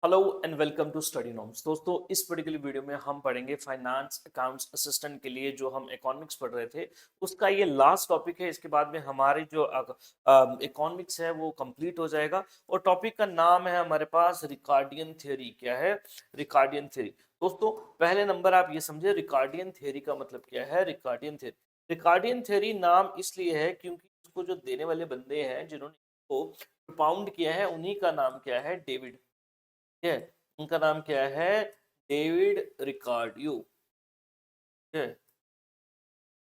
Hello and welcome to study norms. दोस्तों, इस particular video में हम पढ़ेंगे फाइनेंस अकाउंट्स असिस्टेंट के लिए जो हम इकोनॉमिक्स पढ़ रहे थे उसका ये लास्ट टॉपिक है। इसके बाद में हमारी जो इकोनॉमिक्स है वो कंप्लीट हो जाएगा और टॉपिक का नाम है हमारे पास रिकार्डियन थ्योरी। क्या है? Ricardian theory. दोस्तों, पहले नंबर आप ये समझे रिकार्डियन थ्योरी का मतलब क्या है। रिकार्डियन थ्योरी, रिकार्डियन थ्योरी नाम इसलिए है क्योंकि उसको जो देने वाले बंदे हैं जिन्होंने इसको प्रोपाउंड किया है उन्हीं का नाम क्या है? डेविड। ठीक है, उनका नाम क्या है? डेविड रिकार्डियो। ठीक है,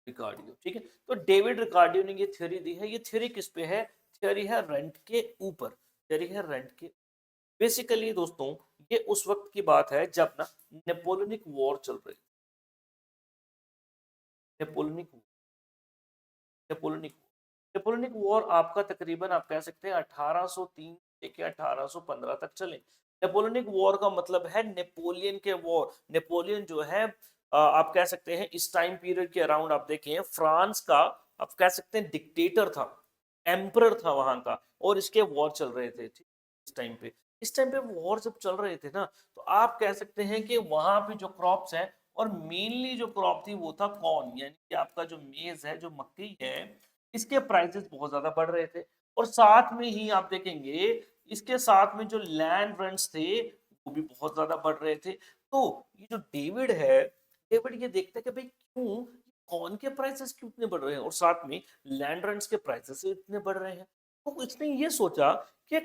रिकार्डियो। ठीक है, तो डेविड रिकार्डियो ने ये थ्योरी दी है। ये थ्योरी किस पे है? थ्योरी है रेंट के ऊपर। थ्योरी है रेंट के। बेसिकली दोस्तों, ये उस वक्त की बात है जब ना नेपोलियनिक वॉर चल रही। नेपोलियनिक नेपोलियनिक नेपोलियनिक वॉर आपका तकरीबन आप कह सकते हैं 1803 लेके 1815 तक चले। नेपोलियनिक वॉर का मतलब है नेपोलियन के वॉर। नेपोलियन जो है आप कह सकते हैं इस टाइम पीरियड के अराउंड आप देखें फ्रांस का आप कह सकते हैं डिक्टेटर था, एम्परर था वहां का। और इसके वॉर चल रहे थे। ठीक, इस टाइम पे वॉर जब चल रहे थे ना, तो आप कह सकते हैं कि वहां पे जो क्रॉप्स हैं और मेनली जो क्रॉप थी वो था कॉर्न, यानी कि आपका जो मेज है, जो मक्की है, इसके प्राइसेस बहुत ज्यादा बढ़ रहे थे। और साथ में ही आप देखेंगे इसके साथ में जो लैंड रेंट्स थे वो भी बहुत ज्यादा बढ़ रहे थे। तो ये जो डेविड है, डेविड ये देखता है कि भाई क्यों कॉर्न के प्राइसेस क्यों इतने बढ़ रहे हैं और साथ में लैंड रेंट्स के प्राइसेस इतने बढ़ रहे हैं। तो इसने ये सोचा कि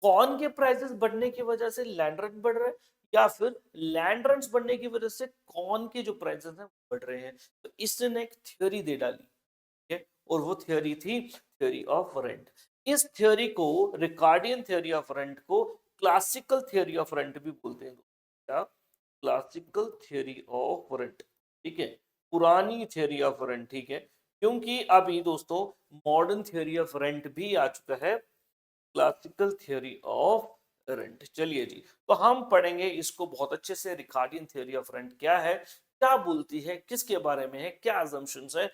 कॉर्न के प्राइसेस बढ़ने की वजह से लैंड रेंट बढ़ रहे हैं या फिर लैंड रेंट्स बढ़ने की वजह से कॉर्न के जो प्राइसेस हैं वो बढ़ रहे हैं। तो इसने एक थ्योरी दे डाली। ठीक है, और वो थ्योरी थी थ्योरी ऑफ रेंट। इस थ्योरी को, रिकार्डियन थ्योरी ऑफ रेंट को, क्लासिकल थ्योरी ऑफ रेंट भी बोलते हैं। क्या? Classical theory of rent. ठीक है, पुरानी थ्योरी ऑफ रेंट। ठीक है, क्योंकि अभी दोस्तों मॉडर्न थ्योरी ऑफ रेंट भी आ चुका है, क्लासिकल थ्योरी ऑफ रेंट। चलिए जी, तो हम पढ़ेंगे इसको बहुत अच्छे से। रिकार्डियन थ्योरी ऑफ रेंट क्या है, क्या बोलती है, किसके बारे में है, क्या अजम्पशंस है,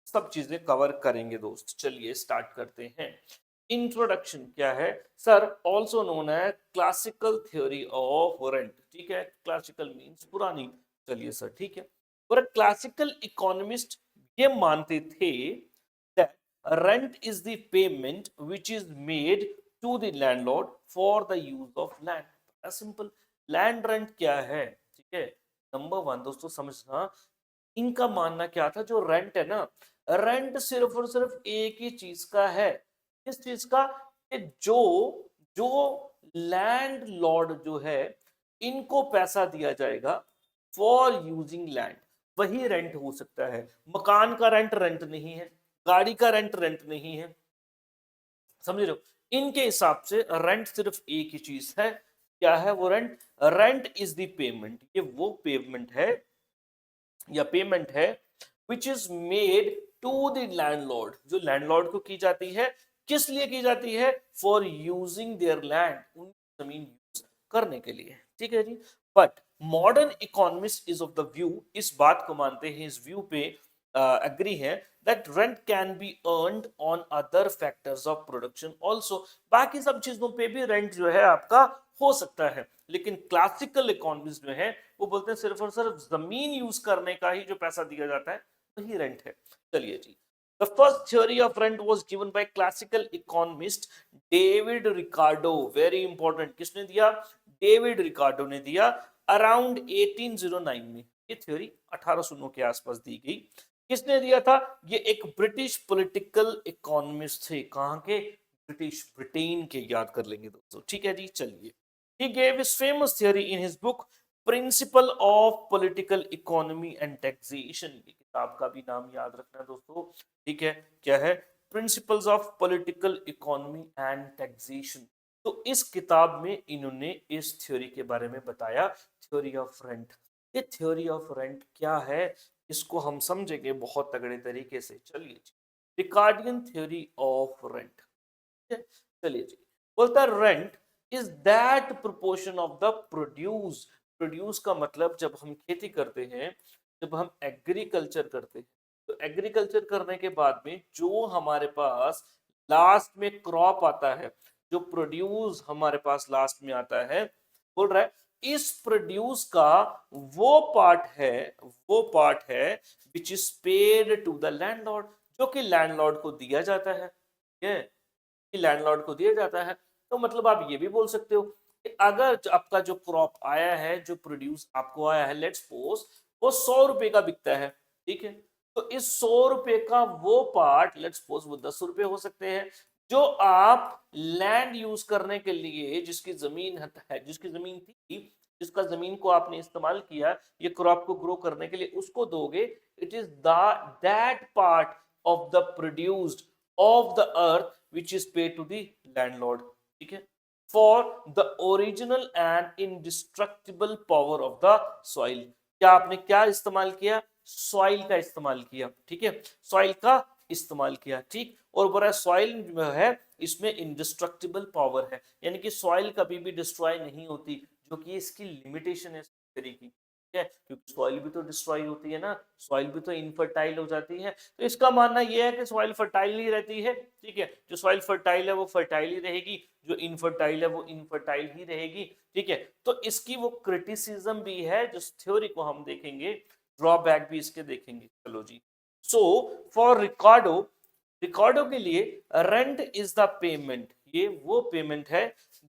सब चीजें कवर करेंगे दोस्त। चलिए स्टार्ट करते हैं। इंट्रोडक्शन क्या है सर? ऑल्सो नोन है क्लासिकल थ्योरी ऑफ रेंट। ठीक है, क्लासिकल मींस पुरानी। चलिए सर, ठीक है। और क्लासिकल इकोनॉमिस्ट ये मानते थे that rent is the payment which is made to the landlord for the use of land. Simple. Land rent क्या है? ठीक है, नंबर वन दोस्तों समझना, इनका मानना क्या था, जो रेंट है ना, रेंट सिर्फ और सिर्फ एक ही चीज का है। किस चीज का? कि जो जो लैंड लॉर्ड जो है, इनको पैसा दिया जाएगा फॉर यूजिंग लैंड, वही रेंट हो सकता है। मकान का रेंट रेंट नहीं है, गाड़ी का रेंट रेंट नहीं है। समझ रहे हो? इनके हिसाब से रेंट सिर्फ एक ही चीज है। क्या है वो rent? Rent is the payment. ये वो पेमेंट है या पेमेंट है which is made to the landlord, जो लैंडलॉर्ड को की जाती है। किस लिए की जाती है? फॉर यूजिंग देयर लैंड, उनकी जमीन यूज करने के लिए। ठीक है जी। But modern economist is of the view, इस बात को मानते हैं, इस व्यू पे एग्री है that rent can be earned on other factors of production also. बाकी सब चीजों पे भी रेंट जो है आपका हो सकता है, लेकिन क्लासिकल इकोनॉमिस्ट जो है वो बोलते हैं सिर्फ और सिर्फ जमीन यूज करने का ही जो पैसा दिया जाता है वही रेंट है। चलिए जी, the first theory of rent was given by classical economist David Ricardo. Very important, किसने दिया? डेविड रिकार्डो ने दिया अराउंड 1809 में। ये थ्योरी 1809 के आसपास दी गई। किसने दिया था? ये एक ब्रिटिश पॉलिटिकल इकोनॉमिस्ट थे। कहां के? ब्रिटिश, ब्रिटेन के, याद कर लेंगे दोस्तों। ठीक है जी, चलिए। He gave his famous theory in his book Principle of Political Economy and Taxation। ये किताब का भी नाम याद रखना है दोस्तों। ठीक है, क्या है? Principles of Political Economy and Taxation। तो इस किताब में इन्होंने इस थ्योरी के बारे में बताया, थ्योरी ऑफ रेंट। ये थ्योरी ऑफ रेंट क्या है, इसको हम समझेंगे बहुत तगड़े तरीके से। चलिए जी, रिकार्डियन थ्योरी ऑफ रेंट। चलिए जी, बोलता है rent is that proportion of the produce. Produce का मतलब जब हम खेती करते हैं, जब हम एग्रीकल्चर करते हैं, तो एग्रीकल्चर करने के बाद में जो हमारे पास लास्ट में क्रॉप आता है, जो प्रोड्यूस हमारे पास लास्ट में आता है, बोल रहा है इस प्रोड्यूस का वो पार्ट है which is paid to the landlord, जो कि लैंडलॉर्ड को दिया जाता है। ठीक है, कि लैंडलॉर्ड को दिया जाता है। तो मतलब आप ये भी बोल सकते हो कि अगर आपका जो क्रॉप आया है, जो प्रोड्यूस आपको आया है, लेट्स सपोज वो 100 रुपए का बिकता है। ठीक है, तो इस 100 रुपए का वो पार्ट, लेट्स सपोज वो 10 रुपए हो सकते हैं, जो आप लैंड यूज करने के लिए, जिसकी जमीन है, जिसकी जमीन थी, जिसका जमीन को आपने इस्तेमाल किया ये क्रॉप को ग्रो करने के लिए, उसको दोगे। It is that part of the produced of the earth which is paid to the landlord। ठीक है, for the original and indestructible power of the soil। क्या आपने क्या इस्तेमाल किया? सॉइल का इस्तेमाल किया। ठीक है, सॉइल का इस्तेमाल किया। ठीक, और बोला सॉइल जो है इसमें इंडिस्ट्रक्टिबल पावर है, यानी कि सॉइल कभी भी डिस्ट्रॉय नहीं होती, जो कि इसकी लिमिटेशन है तरीके की। है, क्योंकि सॉइल भी तो डिस्ट्रॉय होती है ना, सॉइल भी तो इनफर्टाइल हो जाती है। तो इसका मानना यह है कि सॉइल फर्टाइल ही रहती है। ठीक है, जो सॉइल फर्टाइल है वो फर्टाइल ही रहेगी, जो इनफर्टाइल है वो इनफर्टाइल ही रहेगी। ठीक है, तो इसकी वो क्रिटिसिज्म भी है, जिस थ्योरी को हम देखेंगे, ड्रॉबैक भी इसके देखेंगे। चलो जी, सो फॉर रिकार्डो, रिकार्डो के लिए रेंट इज द पेमेंट, ये वो पेमेंट है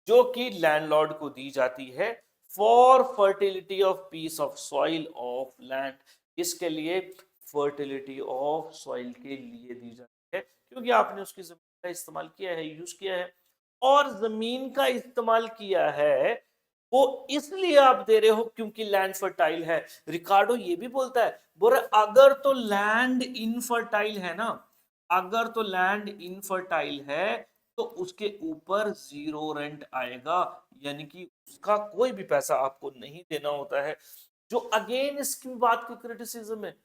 जो कि लैंडलॉर्ड को दी जाती है for fertility of peace of soil of land. इसके लिए फर्टिलिटी ऑफ सॉइल के लिए दी जाती है, क्योंकि आपने उसकी जमीन का इस्तेमाल किया है, यूज किया है। और जमीन का इस्तेमाल किया है वो इसलिए आप दे रहे हो क्योंकि लैंड फर्टाइल है। रिकार्डो ये भी बोलता है, बोले अगर तो लैंड इनफर्टाइल है ना, अगर तो लैंड इनफर्टाइल है तो उसके ऊपर जीरो रेंट आएगा, यानी कि उसका कोई भी पैसा आपको नहीं देना होता है। जो अगेन इसकी बात की क्रिटिसिज्म है,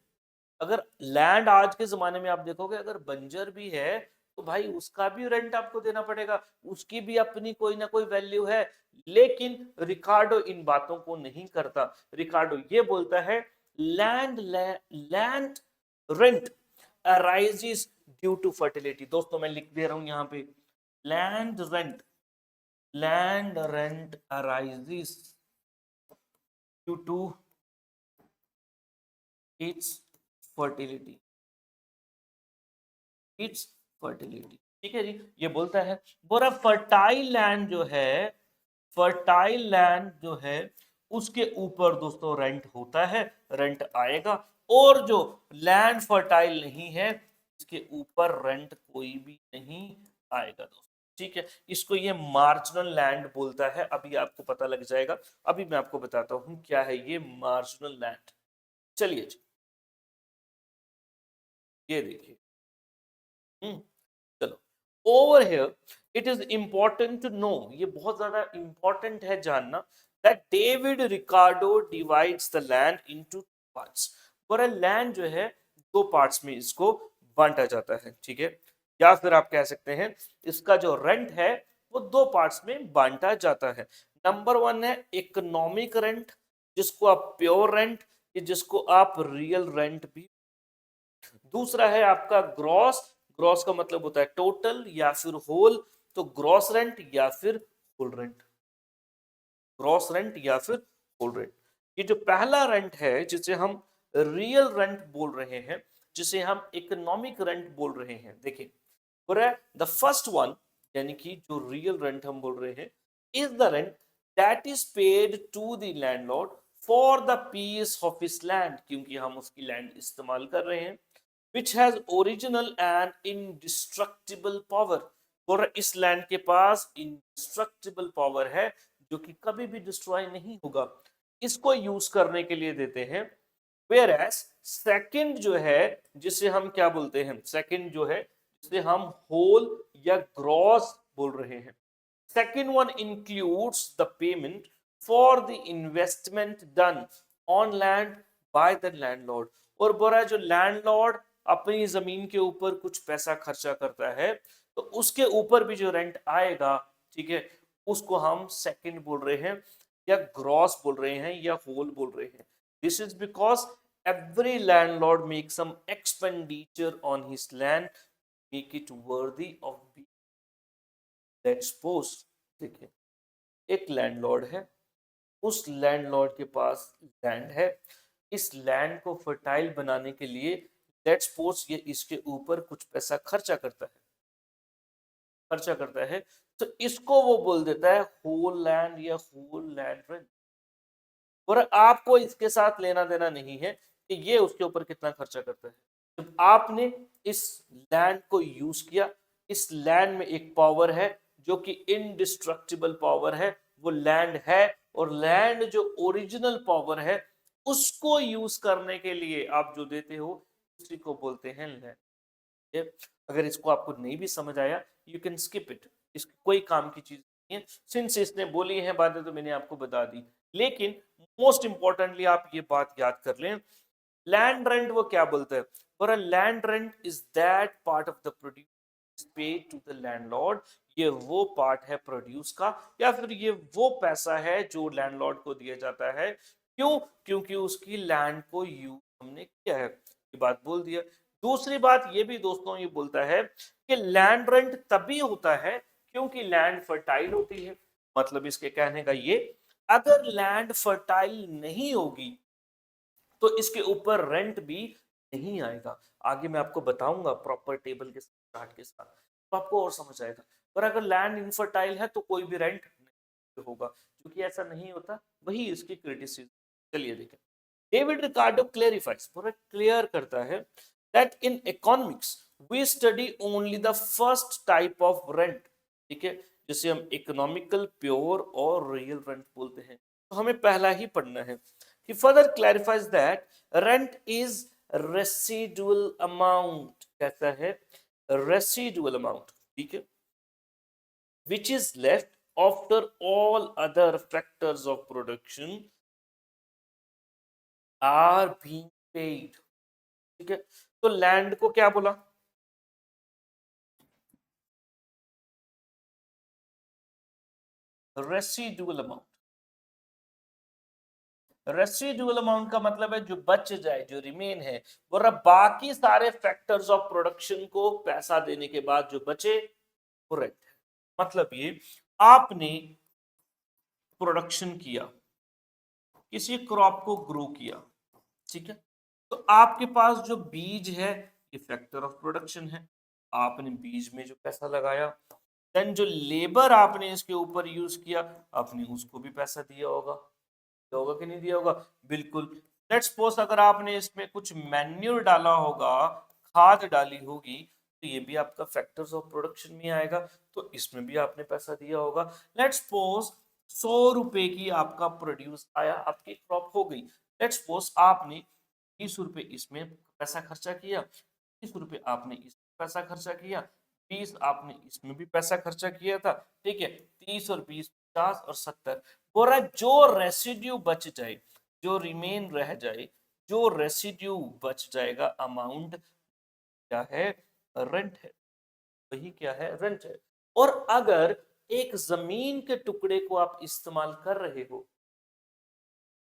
अगर लैंड आज के जमाने में आप देखोगे अगर बंजर भी है तो भाई उसका भी रेंट आपको देना पड़ेगा, उसकी भी अपनी कोई ना कोई वैल्यू है। लेकिन रिकार्डो इन बातों को नहीं करता। रिकार्डो ये बोलता है land land rent arises due to fertility. दोस्तों मैं लिख दे रहा हूं यहां पे, land rent, land rent arises due to its fertility, its fertility. ठीक है जी, ये बोलता है बोरा फर्टाइल लैंड जो है, फर्टाइल लैंड जो है उसके ऊपर दोस्तों रेंट होता है, रेंट आएगा। और जो लैंड फर्टाइल नहीं है इसके ऊपर रेंट कोई भी नहीं आएगा दोस्तों। ठीक है, इसको ये मार्जिनल लैंड बोलता है, अभी आपको पता लग जाएगा। अभी मैं आपको बताता हूं क्या है ये मार्जिनल लैंड। चलिए जी, ये देखिए। चलो, over here it is important to know, ये बहुत ज्यादा इंपॉर्टेंट है जानना, that David Ricardo divides the land into parts. पर लैंड जो है दो पार्ट्स में इसको बांटा जाता है। ठीक है, या फिर आप कह सकते हैं इसका जो रेंट है वो दो पार्ट्स में बांटा जाता है। नंबर वन है इकोनॉमिक रेंट, जिसको आप प्योर रेंट, जिसको आप रियल रेंट भी। दूसरा है आपका ग्रॉस, ग्रॉस का मतलब होता है टोटल या फिर होल, तो ग्रॉस रेंट या फिर होल रेंट, ग्रॉस रेंट या फिर होल रेंट। ये जो पहला रेंट है जिसे हम रियल रेंट बोल रहे हैं, जिसे हम इकोनॉमिक रेंट बोल रहे हैं, देखिए द फर्स्ट वन, यानी कि जो रियल रेंट हम बोल रहे हैं, is the rent that is paid to the landlord for the piece of his land, क्योंकि हम उसकी लैंड इस्तेमाल कर रहे हैं, which has original and indestructible power। और इस लैंड के पास indestructible पावर है जो कि कभी भी डिस्ट्रॉय नहीं होगा, इसको यूज करने के लिए देते हैं। whereas सेकंड जो है जिसे हम क्या बोलते हैं, सेकंड जो है जिसे हम होल या ग्रॉस बोल रहे हैं, second one includes the payment for the investment done on land by the landlord. और बोला जो लैंडलॉर्ड अपनी जमीन के ऊपर कुछ पैसा खर्चा करता है तो उसके ऊपर भी जो रेंट आएगा, ठीक है, उसको हम सेकंड बोल रहे हैं या ग्रॉस बोल रहे हैं या होल बोल रहे हैं। This is because every landlord makes some expenditure on his land, make it worthy of being, let's suppose, देखिए एक लैंडलॉर्ड है, उस लैंडलॉर्ड के पास लैंड है, इस लैंड को फर्टाइल बनाने के लिए लेट्स सपोज ये इसके ऊपर कुछ पैसा खर्चा करता है, तो इसको वो बोल देता है होल लैंड या होल लैंड रेंट। और आपको इसके साथ लेना देना नहीं है कि ये उसके ऊपर कितना खर्चा करता है। जब आपने इस लैंड को यूज किया, इस लैंड में एक पावर है जो कि इनडिस्ट्रक्टिबल पावर है, वो लैंड है, और लैंड जो ओरिजिनल पावर है उसको यूज करने के लिए आप जो देते हो उसी को बोलते हैं लैंड। अगर इसको आपको नहीं भी समझ आया, यू कैन स्किप इट, इसकी कोई काम की चीज नहीं है, सिंस इसने बोली है बातें तो मैंने आपको बता दी। लेकिन मोस्ट इंपॉर्टेंटली आप ये बात याद कर लें, लैंड रेंट वो क्या बोलते हैं, for a land rent is that part of the produce paid to the landlord, ये वो पार्ट है प्रोड्यूस का, या फिर ये वो पैसा है जो लैंडलॉर्ड को दिया जाता है। क्यों? क्योंकि उसकी लैंड को यूज हमने किया है, ये बात बोल दिया। दूसरी बात ये भी दोस्तों ये बोलता है कि लैंड रेंट तभी होता है क्योंकि लैंड फर्टाइल होती है। मतलब इसके कहने का ये, अगर लैंड फर्टाइल नहीं होगी तो इसके ऊपर रेंट भी नहीं आएगा। आगे मैं आपको बताऊंगा प्रॉपर टेबल के चार्ट के साथ, तो आपको और समझ आएगा। पर अगर लैंड इनफर्टाइल है तो कोई भी रेंट नहीं होगा, क्योंकि ऐसा नहीं होता, वही इसकी क्रिटिसिज्म। चलिए देखें, डेविड रिकार्डो क्लेरिफाइज, पूरा क्लियर करता है that in economics we study only the first type of rent। ठीक है, जिसे हम इकोनॉमिकल प्योर और रियल रेंट बोलते हैं, तो हमें पहला ही पढ़ना है। He further clarifies that rent is residual amount, कहता है residual amount, ठीक है, which is left after all other factors of production are being paid। ठीक है, तो लैंड को क्या बोला, रेसिडुअल अमाउंट। रेसिडुअल अमाउंट का मतलब है जो बच जाए, जो रिमेन है, और अब बाकी सारे फैक्टर्स ऑफ प्रोडक्शन को पैसा देने के बाद जो बचे वो रेंट है। मतलब ये, आपने प्रोडक्शन किया, किसी क्रॉप को ग्रो किया, ठीक है, तो आपके पास जो बीज है ये फैक्टर ऑफ प्रोडक्शन है, आपने बीज में जो पैसा लगाया, देन जो लेबर आपने इसके ऊपर यूज किया, आपने उसको भी पैसा दिया होगा, होगा कि नहीं दिया होगा, बिल्कुल। लेट्स सपोज अगर आपने इसमें कुछ मैन्यूर डाला होगा, खाद डाली होगी, तो ये भी आपका फैक्टर्स ऑफ प्रोडक्शन में आएगा, तो इसमें भी आपने पैसा दिया होगा। लेट्स सपोज 100 रुपए की आपका प्रोड्यूस आया, आपकी क्रॉप हो गई, लेट्स सपोज आपने 30 रुपए इसमें पैसा खर्चा किया, 30 रुपए आपने इसमें पैसा खर्चा किया, 20 आपने इसमें भी पैसा खर्चा किया था, ठीक है, 30 और 20 50 और 70, बोला जो रेसिड्यू बच जाए, जो रिमेन रह जाए, जो रेसिड्यू बच जाएगा अमाउंट, क्या है, रेंट है, वही क्या है, रेंट है। और अगर एक जमीन के टुकड़े को आप इस्तेमाल कर रहे हो,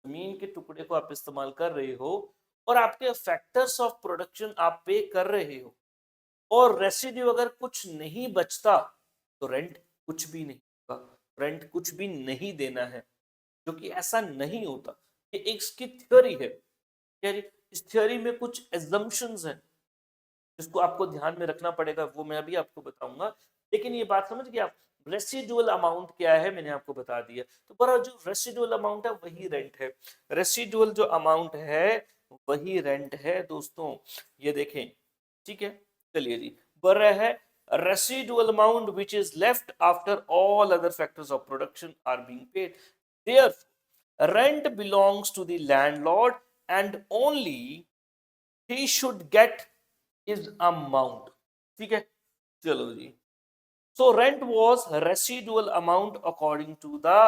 जमीन के टुकड़े को आप इस्तेमाल कर रहे हो, और आपके फैक्टर्स ऑफ प्रोडक्शन आप पे कर रहे हो, और रेसिड्यू अगर कुछ नहीं बचता, तो रेंट कुछ भी नहीं होगा, रेंट कुछ भी नहीं देना है, जो कि ऐसा नहीं होता। ये एक इसकी थ्योरी है, इस थ्योरी में कुछ एजम्पशंस हैं जिसको आपको ध्यान में रखना पड़ेगा, वो मैं अभी आपको बताऊंगा। लेकिन ये बात समझ गए आप, रेसिडुअल अमाउंट क्या है मैंने आपको बता दिया, तो पर जो रेसिडुअल अमाउंट है वही रेंट है, रेसिडुअल जो अमाउंट है वही रेंट है दोस्तों, ये देखें, ठीक है। चलिए जी, बर है residual amount which is left after all other factors of production are being paid, therefore rent belongs to the landlord and only he should get his amount। ठीक है, चलो जी, so rent was residual amount according to the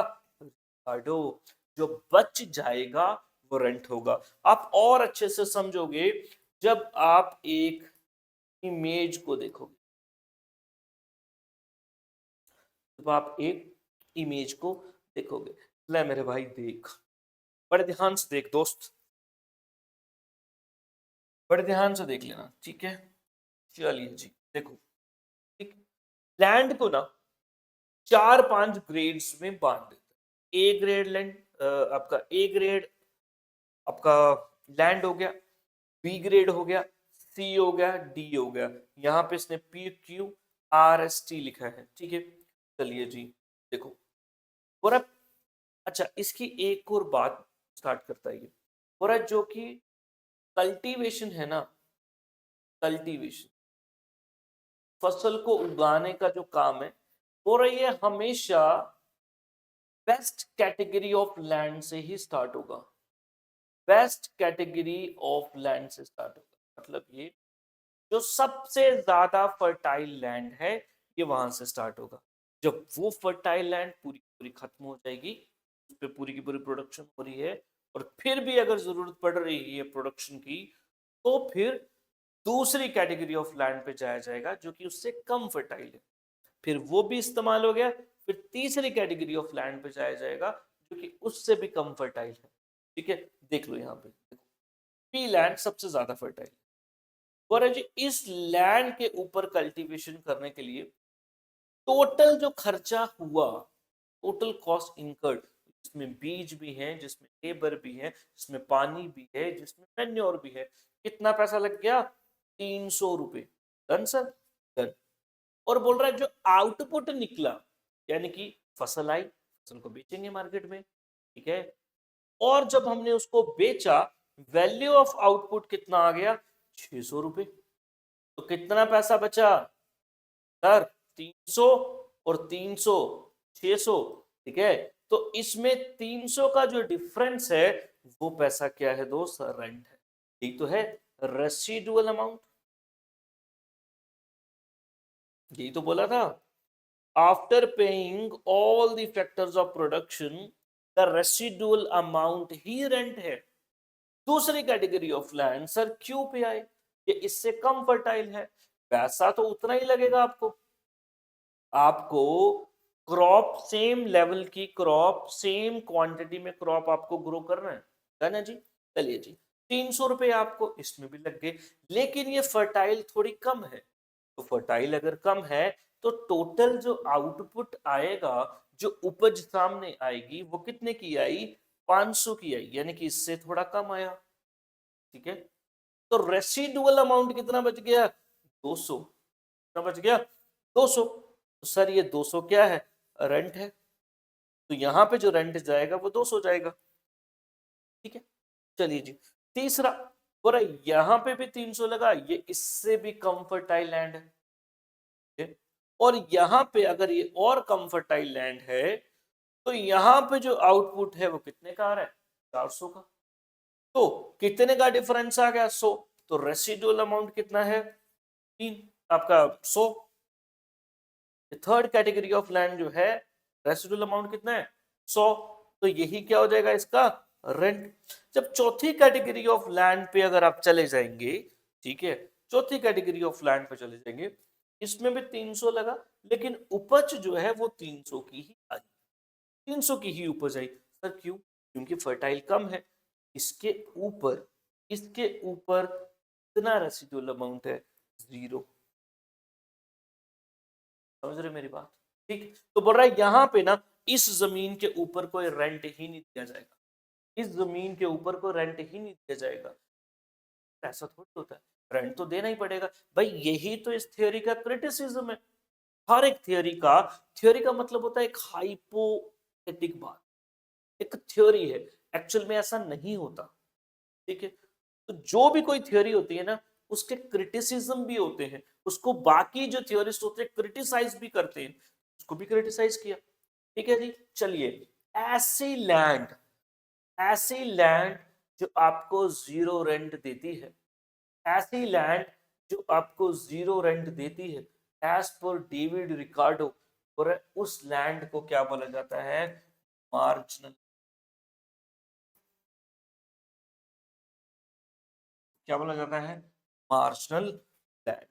Ricardo, जो बच जाएगा वो rent होगा। आप और अच्छे से समझोगे जब आप एक इमेज को देखोगे, जब आप एक इमेज को देखोगे, ले मेरे भाई देख, बड़े ध्यान से देख दोस्त, बड़े ध्यान से देख लेना, ठीक है। चलिए जी देखो, ठीक, लैंड को ना 4-5 ग्रेड्स में बांट देते हैं। ए ग्रेड लैंड, आपका ए ग्रेड आपका लैंड हो गया, बी ग्रेड हो गया, सी हो गया, डी हो गया। यहाँ पे इसने P Q R S T लिखा है, ठीक है। चलिए जी, देखो और अब अच्छा इसकी एक और बात स्टार्ट करता है ये, और जो कि कल्टीवेशन है ना, कल्टीवेशन फसल को उगाने का जो काम है, और ये हमेशा बेस्ट कैटेगरी ऑफ लैंड से ही स्टार्ट होगा, बेस्ट कैटेगरी ऑफ लैंड से स्टार्ट होगा। मतलब ये जो सबसे ज्यादा फर्टाइल लैंड है ये वहां से स्टार्ट होगा। जब वो फर्टाइल लैंड पूरी पूरी खत्म हो जाएगी, उस पर पूरी की पूरी प्रोडक्शन हो रही है, और फिर भी अगर जरूरत पड़ रही है प्रोडक्शन की, तो फिर दूसरी कैटेगरी ऑफ लैंड पे जाया जाएगा जो कि उससे कम फर्टाइल है, फिर वो भी इस्तेमाल हो गया, फिर तीसरी कैटेगरी ऑफ लैंड पे जाया जाएगा जो कि उससे भी कम फर्टाइल है। ठीक है, देख लो यहाँ पे, पी लैंड सबसे ज्यादा फर्टाइल, और जी इस लैंड के ऊपर कल्टीवेशन करने के लिए टोटल जो खर्चा हुआ, टोटल कॉस्ट इनकर्ड, जिसमें बीज भी है, जिसमें लेबर भी है, जिसमें पानी भी है, जिसमें मैन्योर भी है, कितना पैसा लग गया? 300 रुपए। Done sir, done. और बोल रहा है जो आउटपुट निकला, यानी कि फसल आई, फसल को बेचेंगे मार्केट में, ठीक है। और जब हमने उसको बेचा, वैल्यू ऑफ आउटपुट कितना आ गया? 600 रुपए। तो कितना पैसा बचा सर? 300 और 300 600, ठीक है। तो इसमें 300 का जो डिफरेंस है वो पैसा क्या है दोस्त? रेंट है। ठीक तो है, रेसिडुअल अमाउंट, यही तो बोला था। After paying all the factors of production, the residual amount he rent है। दूसरी कैटेगरी ऑफ लैंड सर क्यों पे आए? ये इससे कम फर्टाइल है, पैसा तो उतना ही लगेगा आपको। आपको क्रॉप सेम लेवल की क्रॉप, सेम क्वांटिटी में क्रॉप आपको ग्रो करना है ना जी। चलिए जी, 300 रुपए आपको इसमें भी लग गए, लेकिन ये फर्टाइल थोड़ी कम है। तो फर्टाइल अगर कम है तो टोटल जो आउटपुट आएगा, जो उपज सामने आएगी, वो कितने की आई? 500 की आई, यानी कि इससे थोड़ा कम आया, ठीक है। तो रेसिडुअल अमाउंट कितना बच गया? 200। कितना बच गया? 200। तो सर ये 200 क्या है? रेंट है। तो यहां पे जो रेंट जाएगा वो 200 जाएगा, ठीक है। चलिए जी, तीसरा, और यहां पे भी 300 लगा, ये इससे भी कम लैंड है, ठीक है? और यहां पे अगर ये और कम लैंड है, तो यहां पे जो आउटपुट है वो कितने का आ रहा है? 400 का। तो कितने का डिफरेंस आ गया? 100। तो रेसिडुअल अमाउंट कितना है? 3 आपका 100। थर्ड कैटेगरी ऑफ लैंड जो है, रेसिडुअल अमाउंट कितना है? 100। तो यही क्या हो जाएगा इसका? रेंट। जब चौथी कैटेगरी ऑफ लैंड पे अगर आप चले जाएंगे, ठीक है, चौथी कैटेगरी ऑफ लैंड पे चले जाएंगे, इसमें भी 300 लगा, लेकिन उपज जो है वो 300 की ही आई, 300 की ही उपज आई। सर क्यों? क्योंकि फर्टाइल कम है। इसके ऊपर, इसके ऊपर कितना रेसिडुअल अमाउंट है? 0। समझ रहे मेरी बात? ठीक, तो बोल रहा है यहां पे ना, इस जमीन के ऊपर कोई रेंट ही नहीं दिया जाएगा, इस जमीन के ऊपर कोई रेंट ही नहीं दिया जाएगा। ऐसा थोड़ी होता है, रेंट तो देना ही पड़ेगा भाई। यही तो इस थ्योरी का क्रिटिसिज्म है। हर एक थ्योरी का मतलब होता है एक हाइपोथेटिक बात, एक थ्योरी है, एक्चुअल में ऐसा नहीं होता, ठीक है। तो जो भी कोई थ्योरी होती है ना, उसके क्रिटिसिज्म भी होते हैं, उसको बाकी जो थ्योरिस्ट होते हैं क्रिटिसाइज भी करते हैं, उसको भी क्रिटिसाइज किया, ठीक है जी। चलिए, ऐसी लैंड, ऐसी लैंड जो आपको जीरो रेंट देती है, ऐसी लैंड जो आपको जीरो रेंट देती है, एज पर डेविड रिकार्डो, और उस लैंड को क्या बोला जाता है? मार्जिनल। क्या बोला जाता है? Marginal land.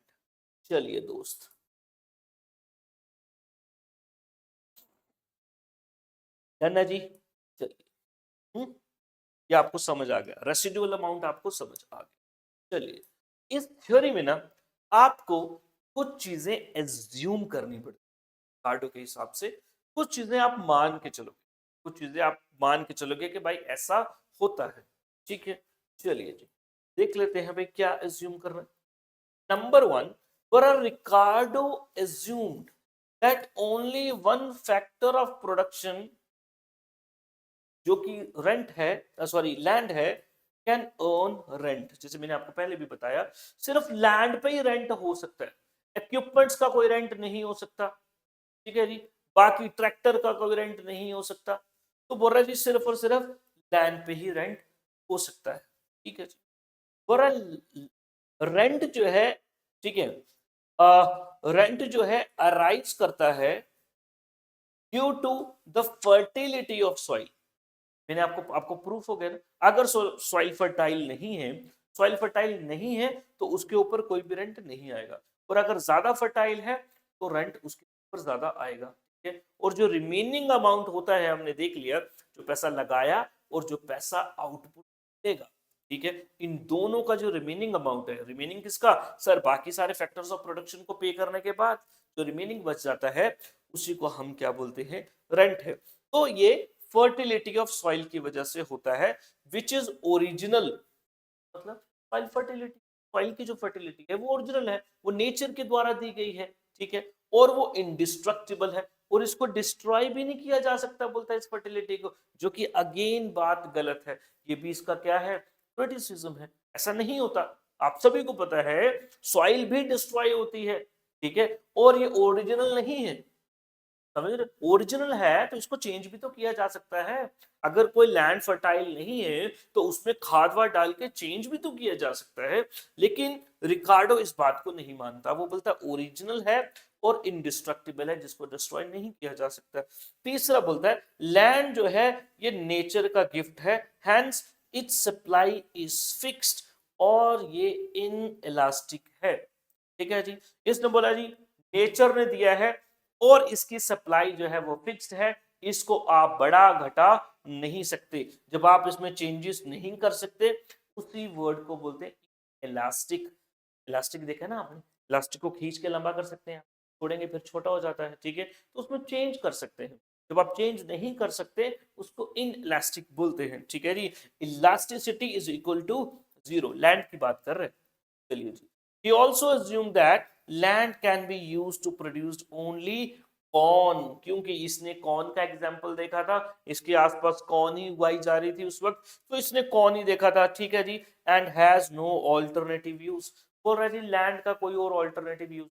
चलिए दोस्त, डन है जी। चलिए, ये आपको समझ आ गया, रेसिडुअल अमाउंट आपको समझ आ गया। चलिए, इस थ्योरी में ना आपको कुछ चीजें एज्यूम करनी पड़ती, कार्डो के हिसाब से कुछ चीजें आप मान के चलो। कुछ चीजें आप मान के चलोगे कि भाई ऐसा होता है, ठीक है। चलिए जी, देख लेते हैं भाई क्या एज्यूम कर रहे हैं। Number 1, Ricardo assumed that only one factor of production, जो कि रेंट है, सॉरी लैंड है, कैन अर्न रेंट। जैसे मैंने आपको पहले भी बताया, सिर्फ लैंड पे ही रेंट हो सकता है, इक्विपमेंट्स का कोई रेंट नहीं हो सकता, ठीक है जी। बाकी ट्रैक्टर का कोई रेंट नहीं हो सकता। तो बोल रहा है जी सिर्फ और सिर्फ लैंड पे ही रेंट हो सकता है, ठीक है जी। बोल रहा रेंट जो है, ठीक है, रेंट जो है अराइज करता है due to the fertility of soil. मैंने आपको आपको प्रूफ हो गया ना, अगर सॉइल फर्टाइल नहीं है, सॉइल फर्टाइल नहीं है तो उसके ऊपर कोई भी रेंट नहीं आएगा, और अगर ज्यादा फर्टाइल है तो रेंट उसके ऊपर ज्यादा आएगा, ठीक है। और जो रिमेनिंग अमाउंट होता है, हमने देख लिया, जो पैसा लगाया और जो पैसा आउटपुट देगा, ठीक है, इन दोनों का जो रिमेनिंग अमाउंट है, रिमेनिंग किसका सर, बाकी सारे फैक्टर्स ऑफ प्रोडक्शन को पे करने के बाद जो रिमेनिंग बच जाता है उसी को हम क्या बोलते हैं, रेंट है। तो ये फर्टिलिटी ऑफ सॉइल की वजह से होता है, विच इज ओरिजिनल, मतलब सॉइल फर्टिलिटी, सॉइल की जो फर्टिलिटी है वो ओरिजिनल है, वो नेचर के द्वारा दी गई है, ठीक है, और वो इंडिस्ट्रक्टिबल है, और इसको डिस्ट्रॉय भी नहीं किया जा सकता, बोलता है इस फर्टिलिटी को, जो कि अगेन बात गलत है। ये भी इसका क्या है, क्रिटिसिज्म है, ऐसा नहीं होता। आप सभी को पता है सॉइल भी डिस्ट्रॉय होती है, ठीक है, और ये ओरिजिनल नहीं है, समझ रहे, ओरिजिनल है तो इसको चेंज भी तो किया जा सकता है। अगर कोई लैंड फर्टाइल नहीं है तो उसमें खाद वाद डाल के चेंज भी तो किया जा सकता है, लेकिन रिकार्डो इस बात को नहीं मानता, वो बोलता ओरिजिनल है और इंडिस्ट्रक्टिबल है, जिसको डिस्ट्रॉय नहीं किया जा सकता। तीसरा बोलता है लैंड जो है ये नेचर का गिफ्ट है, hence its supply is fixed, और ये इन इलास्टिक है, ठीक है जी। इसने बोला जी नेचर ने दिया है और इसकी सप्लाई जो है वो फिक्स्ड है, इसको आप बढ़ा घटा नहीं सकते, जब आप इसमें चेंजेस नहीं कर सकते, उसी वर्ड को बोलते हैं इलास्टिक। इलास्टिक देखा ना आपने, इलास्टिक को खींच के लंबा कर सकते हैं, छोड़ेंगे फिर छोटा हो जाता है, ठीक है, तो उसमें चेंज कर सकते हैं। जब आप चेंज नहीं कर सकते उसको इन इलास्टिक बोलते हैं, ठीक है जी। Elasticity is equal to 0, land की बात कर रहे हैं। चलिए जी, he also assumed that land can be used to produce only corn, क्योंकि इसने कॉर्न का एग्जाम्पल देखा था, इसके आसपास कॉर्न ही उगाई जा रही थी उस वक्त, तो इसने कॉर्न ही देखा था, ठीक है जी। And has no alternative use, बोल रहा है जी लैंड का कोई और ऑल्टरनेटिव यूज।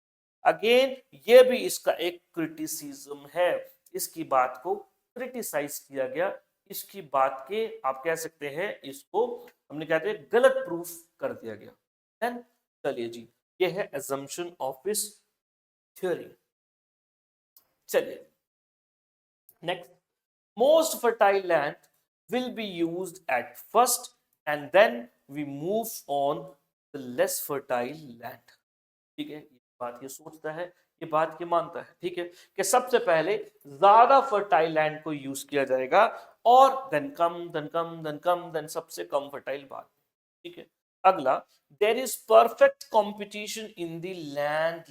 अगेन ये भी इसका एक क्रिटिसिज्म है, इसकी बात को क्रिटिसाइज किया गया, इसकी बात के आप कह सकते हैं इसको हमने कहते हैं गलत प्रूफ कर दिया गया। चलिए जी, ये है assumption of his theory। चलिए next, most fertile land will be used at first and then we move on the less fertile land, ठीक है। ये बात ये सोचता है, ये बात ये मानता है, ठीक है, कि सबसे पहले ज्यादा फर्टाइल लैंड को यूज किया जाएगा और then come then come then come then सबसे कम फर्टाइल बाद, ठीक है। अगला, there is perfect competition in the land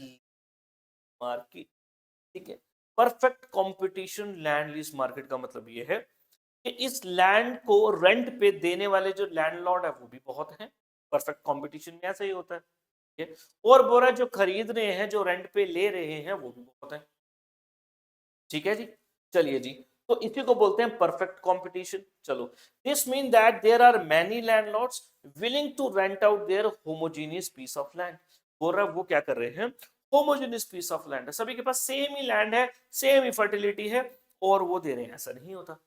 market, ठीक है। Perfect competition land lease market का मतलब ये है कि इस लैंड को रेंट पे देने वाले जो लैंडलॉर्ड है वो भी बहुत हैं, परफेक्ट कंपटीशन में ऐसा ही होता है, ठीक है। और बोरा जो खरीद रहे हैं, जो रेंट पे ले रहे हैं वो भी बहुत है, ठीक है जी। चलिए जी, तो इसी को बोलते हैं परफेक्ट कंपटीशन। चलो, this mean that there are many landlords willing to rent out their homogeneous piece of land. बोल रहा है वो क्या कर रहे हैं, होमोजेनियस पीस ऑफ लैंड है, सभी के पास सेम ही लैंड है, सेम ही फर्टिलिटी है, और वो दे रहे हैं, ऐसा नहीं होता,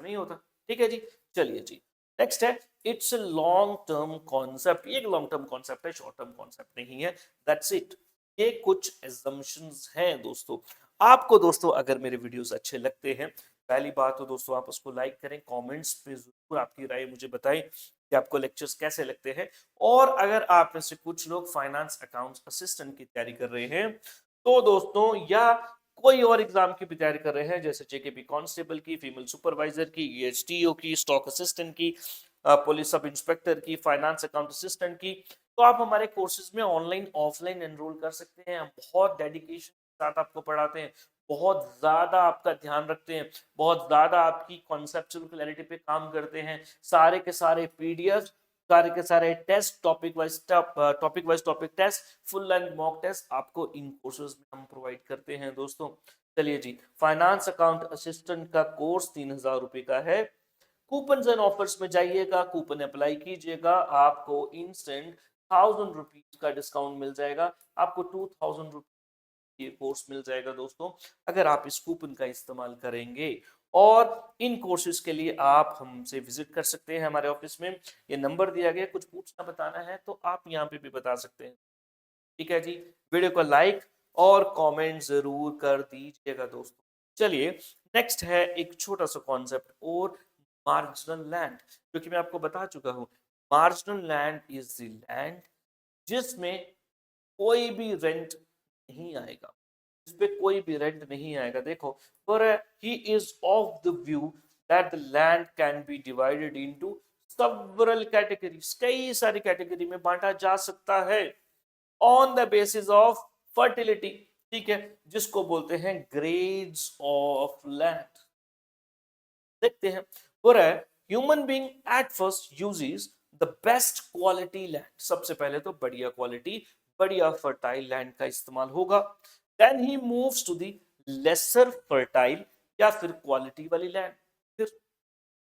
नहीं होता, ठीक है जी। चलिए जी, नेक्स्ट है, it's a long term concept, ये एक लॉन्ग टर्म कॉन्सेप्ट है, शॉर्ट टर्म कॉन्सेप्ट नहीं है, दैट्स इट। ये कुछ assumptions हैं दोस्तों। आपको दोस्तों अगर मेरे वीडियोस अच्छे लगते हैं, पहली बात तो दोस्तों आप उसको लाइक करें, कमेंट्स पे जरूर आपकी राय मुझे बताएं कि आपको लेक्चर्स कैसे लगते हैं। और अगर आप में से कुछ लोग फाइनेंस अकाउंट्स असिस्टेंट की तैयारी कर रहे हैं, तो दोस्तों, या कोई और एग्जाम की भी तैयारी कर रहे हैं, जैसे जेकेपी कांस्टेबल की, फीमेल सुपरवाइजर की, ईएचटीओ की, स्टॉक असिस्टेंट की, पुलिस सब इंस्पेक्टर की, फाइनेंस अकाउंट असिस्टेंट की, तो आप हमारे कोर्सेज में ऑनलाइन ऑफलाइन एनरोल कर सकते हैं। हम बहुत डेडिकेशन के साथ आपको पढ़ाते हैं, बहुत ज्यादा आपका ध्यान रखते हैं, बहुत ज्यादा आपकी कॉन्सेप्चुअल क्लैरिटी पे काम करते हैं। सारे के सारे पीडीएफ, सारे के सारे test, topic wise test, full and mock test आपको इन कोर्सेज में हम प्रोवाइड करते हैं दोस्तों। चलिए जी, फाइनेंस अकाउंट असिस्टेंट का कोर्स 3,000 रुपए का है। कूपन एंड ऑफर्स में जाइएगा, कूपन अप्लाई कीजिएगा, आपको इंस्टेंट 1,000 रुपीज का डिस्काउंट मिल जाएगा, आपको 2,000 ये कोर्स मिल जाएगा दोस्तों, अगर आप इस कूपन का इस्तेमाल करेंगे। और इन कोर्सेज के लिए आप हमसे विजिट कर सकते हैं हमारे ऑफिस में, ये नंबर दिया गया, कुछ पूछना बताना है तो आप यहाँ पे भी बता सकते हैं। ठीक है जी, वीडियो को लाइक और कमेंट जरूर कर दीजिएगा दोस्तों। चलिए, नेक्स्ट है एक छोटा सा कॉन्सेप्ट और, मार्जिनल लैंड, जो कि मैं आपको बता चुका हूँ। Marginal land is the land जिसमें कोई भी रेंट नहीं आएगा, इस पे कोई भी रेंट नहीं आएगा। देखो, पर he is of the view that the land can be divided into several categories, कई सारी कैटेगरी में बांटा जा सकता है on the basis of fertility. ठीक है, जिसको बोलते हैं ग्रेड्स ऑफ लैंड। देखते हैं, पर human being at first uses the best quality land, सबसे पहले तो बढ़िया क्वालिटी, बढ़िया फर्टाइल लैंड का इस्तेमाल होगा। Then he moves to the lesser fertile या फिर क्वालिटी वाली लैंड, फिर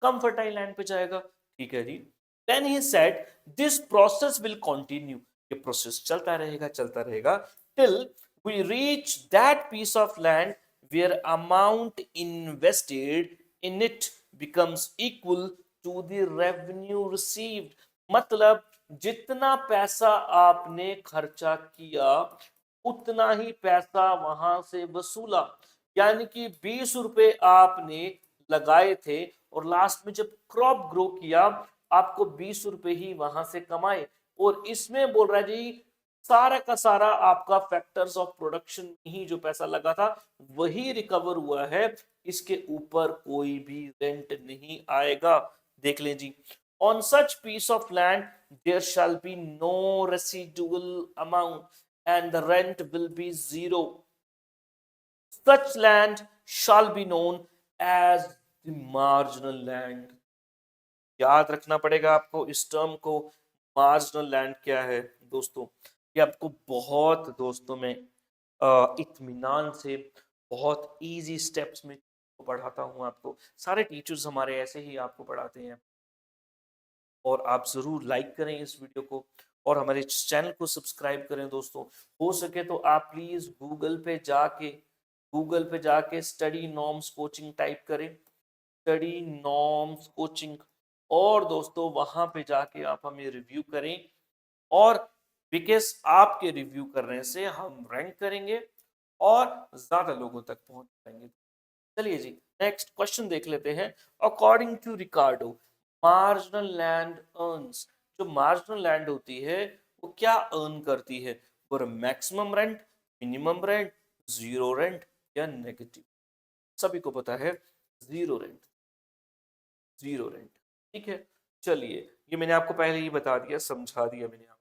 कम फर्टाइल लैंड पे जाएगा। ठीक है जी, then he said this process will continue, ये प्रोसेस चलता रहेगा till we reach that piece of land where amount invested in it becomes equal to the revenue received। मतलब जितना पैसा आपने खर्चा किया उतना ही पैसा वहां से वसूला। यानी कि 20 रुपए आपने लगाए थे और लास्ट में जब क्रॉप ग्रो किया आपको 20 रुपए ही वहां से कमाए। और इसमें बोल रहा है जी, सारा का सारा आपका फैक्टर्स ऑफ प्रोडक्शन ही जो पैसा लगा था वही रिकवर हुआ है, इसके ऊपर कोई भी रेंट नहीं आएगा। देख लें जी, on such piece of land there shall be no residual amount and the rent will be zero. Such land shall be known as the marginal land. याद रखना पड़ेगा आपको इस टर्म को, मार्जिनल लैंड क्या है दोस्तों। ये आपको बहुत दोस्तों में इत्मीनान से, बहुत इजी स्टेप्स में पढ़ाता हूँ आपको। सारे टीचर्स हमारे ऐसे ही आपको पढ़ाते हैं। और आप जरूर लाइक करें इस वीडियो को और हमारे चैनल को सब्सक्राइब करें दोस्तों। हो सके तो आप प्लीज गूगल पे जाके स्टडी नॉर्म्स कोचिंग टाइप करें, स्टडी नॉर्म्स कोचिंग, और दोस्तों वहां पे जाके आप हमें रिव्यू करें। और बिकॉज आपके रिव्यू करने से हम रैंक करेंगे और ज्यादा लोगों तक पहुंच पाएंगे। चलिए जी, नेक्स्ट क्वेश्चन देख लेते हैं। According to Ricardo, marginal land earns, जो मार्जिनल लैंड होती है वो क्या अर्न करती है? For maximum rent, minimum rent, zero rent या नेगेटिव? सभी को पता है जीरो रेंट, जीरो रेंट। ठीक है, चलिए ये मैंने आपको पहले ही बता दिया, समझा दिया मैंने आपको।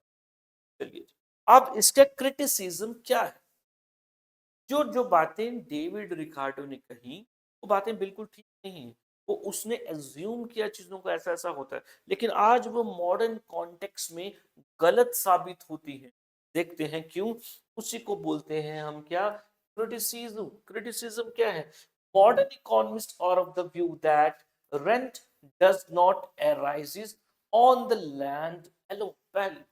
चलिए, अब इसका क्रिटिसिज्म क्या है? जो जो बातें डेविड रिकार्डो ने कही वो बातें बिल्कुल ठीक नहीं है। वो उसने एज्यूम किया चीजों को ऐसा ऐसा होता है, लेकिन आज वो मॉडर्न कॉन्टेक्स्ट में गलत साबित होती है। देखते हैं क्यों। उसी को बोलते हैं हम क्या? क्रिटिसिज्म। क्रिटिसिज्म क्या है? Modern economist are of the view that rent does not arises on the land alone. पहली,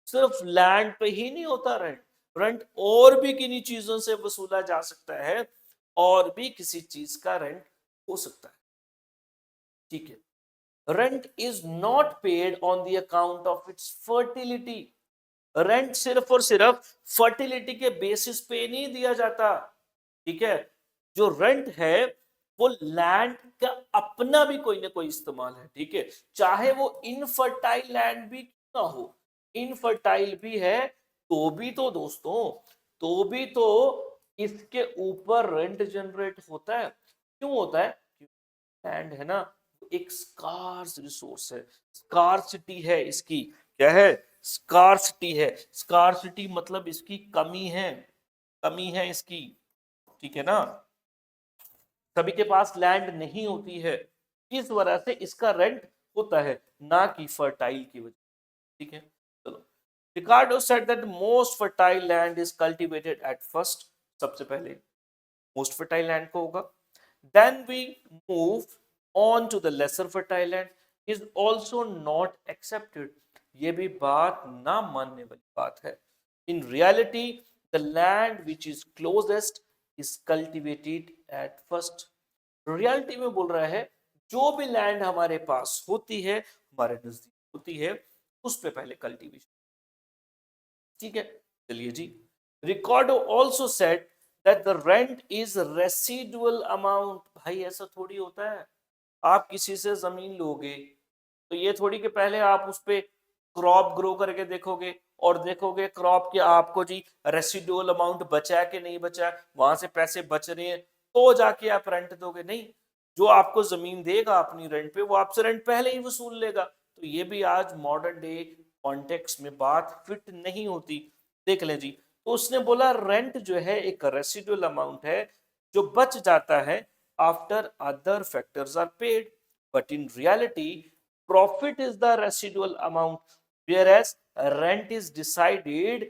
सिर्फ लैंड पे ही नहीं होता रेंट, रेंट और भी किन्हीं चीजों से वसूला जा सकता है, और भी किसी चीज का रेंट हो सकता है। ठीक है, rent is not paid on the account of its fertility. Rent सिर्फ और सिर्फ फर्टिलिटी के बेसिस पे नहीं दिया जाता। ठीक है, जो रेंट है वो लैंड का अपना भी कोई ना कोई इस्तेमाल है। ठीक है, चाहे वो इनफर्टाइल लैंड भी ना हो, इनफर्टाइल भी है तो भी तो दोस्तों, तो भी तो इसके ऊपर रेंट जनरेट होता है। क्यों होता है? लैंड है ना, एक स्कार्स रिसोर्स है, स्कार्सिटी है इसकी। क्या है? स्कार्सिटी है। स्कार्सिटी मतलब इसकी कमी है, कमी है इसकी। ठीक है ना, सभी के पास लैंड नहीं होती है, इस वजह से इसका रेंट होता है, ना कि फर्टाइल की वजह। ठीक है, चलो। Ricardo said that most fertile land is cultivated at first, सबसे पहले मोस्ट फर्टाइल लैंड को होगा, then we move on to the lesser fertile land, is also not accepted, ये भी बात ना मानने वाली बात है। In reality the land which is closest is cultivated at first, reality में बोल रहा है जो भी लैंड हमारे पास होती है, हमारे नजदीक होती है, उस पे पहले कल्टीवेशन। ठीक है, चलिए जी। Ricardo also said that the rent is residual amount, भाई ऐसा थोड़ी होता है, आप किसी से जमीन लोगे तो ये थोड़ी कि पहले आप उस पे क्रॉप ग्रो करके देखोगे और देखोगे क्रॉप के आपको जी रेसिडुअल अमाउंट बचा है कि नहीं बचा है, वहां से पैसे बच रहे हैं तो जाके आप रेंट दोगे, नहीं। जो आपको जमीन देगा अपनी रेंट पे वो आपसे रेंट पहले ही वसूल लेगा। तो ये भी आज मॉडर्न डे कॉन्टेक्स्ट में बात फिट नहीं होती। देख लें जी, तो उसने बोला रेंट जो है एक रेसिडुअल अमाउंट है जो बच जाता है after other factors are paid, but in reality profit is the residual amount whereas rent is decided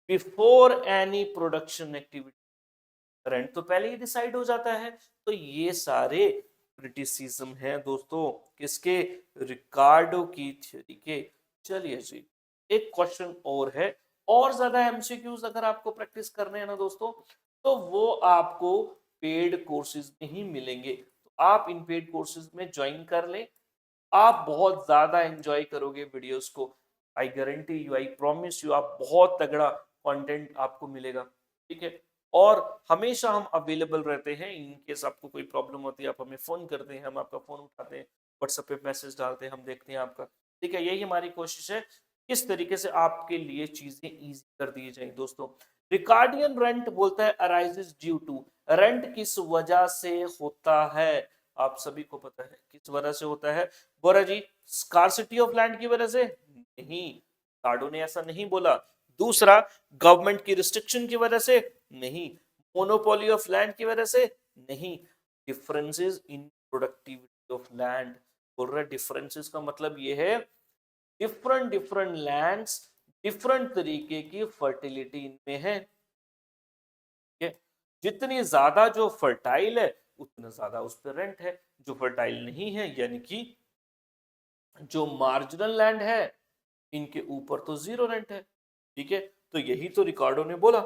before any production activity, rent तो पहले ही डिसाइड हो जाता है। तो ये सारे क्रिटिसिज्म है दोस्तों किसके, रिकार्डो की थ्योरी के। चलिए जी, एक क्वेश्चन और है, और ज्यादा एमसीक्यूज अगर आपको प्रैक्टिस करने हैं ना दोस्तों, तो वो आपको पेड कोर्सेज में ही मिलेंगे, तो आप इन पेड कोर्सेज में ज्वाइन कर लें, आप बहुत ज्यादा एंजॉय करोगे वीडियोस को, I guarantee you, I promise you, आप बहुत तगड़ा कंटेंट आपको मिलेगा। ठीक है, और हमेशा हम अवेलेबल रहते हैं, इन केस आपको कोई प्रॉब्लम होती है आप हमें फोन करते हैं, हम आपका फोन उठाते हैं, व्हाट्सएप पे मैसेज डालते हैं, हम देखते हैं आपका। ठीक है, यही हमारी कोशिश है, किस तरीके से आपके लिए चीजें इजी कर दी जाए दोस्तों। रिकार्डियन रेंट बोलता है अराइजेस ड्यू टू, रेंट किस वजह से होता है, आप सभी को पता है किस वजह से होता है। बोरा जी, स्कार्सिटी ऑफ लैंड की वजह से नहीं, कार्डो ने ऐसा नहीं बोला। दूसरा, गवर्नमेंट की रिस्ट्रिक्शन की वजह से नहीं, मोनोपोली ऑफ लैंड की वजह से नहीं, differences in productivity of land, बोल रहा है डिफरेंसेस का मतलब ये है डिफरेंट डिफरेंट लैंड्स डिफरेंट तरीके की फर्टिलिटी इनमें है। जितनी ज्यादा जो फर्टाइल है उतना ज्यादा उस पर रेंट है, जो फर्टाइल नहीं है यानी कि जो मार्जिनल लैंड है इनके ऊपर तो जीरो रेंट है। ठीक है, तो यही तो रिकार्डो ने बोला,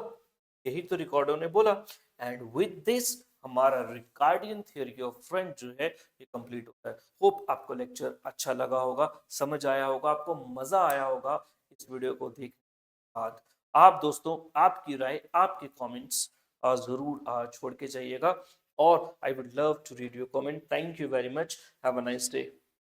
यही तो रिकार्डो ने बोला। एंड विद दिस हमारा रिकार्डियन थ्योरी ऑफ रेंट जो है ये कंप्लीट होता है। होप आपको लेक्चर अच्छा लगा होगा, समझ आया होगा, आपको मजा आया होगा इस वीडियो को देखने के बाद। आप दोस्तों आपकी राय, आपके कमेंट्स जरूर छोड़ के जाइएगा, और I would love to read your comment. Thank you very much, have a nice day.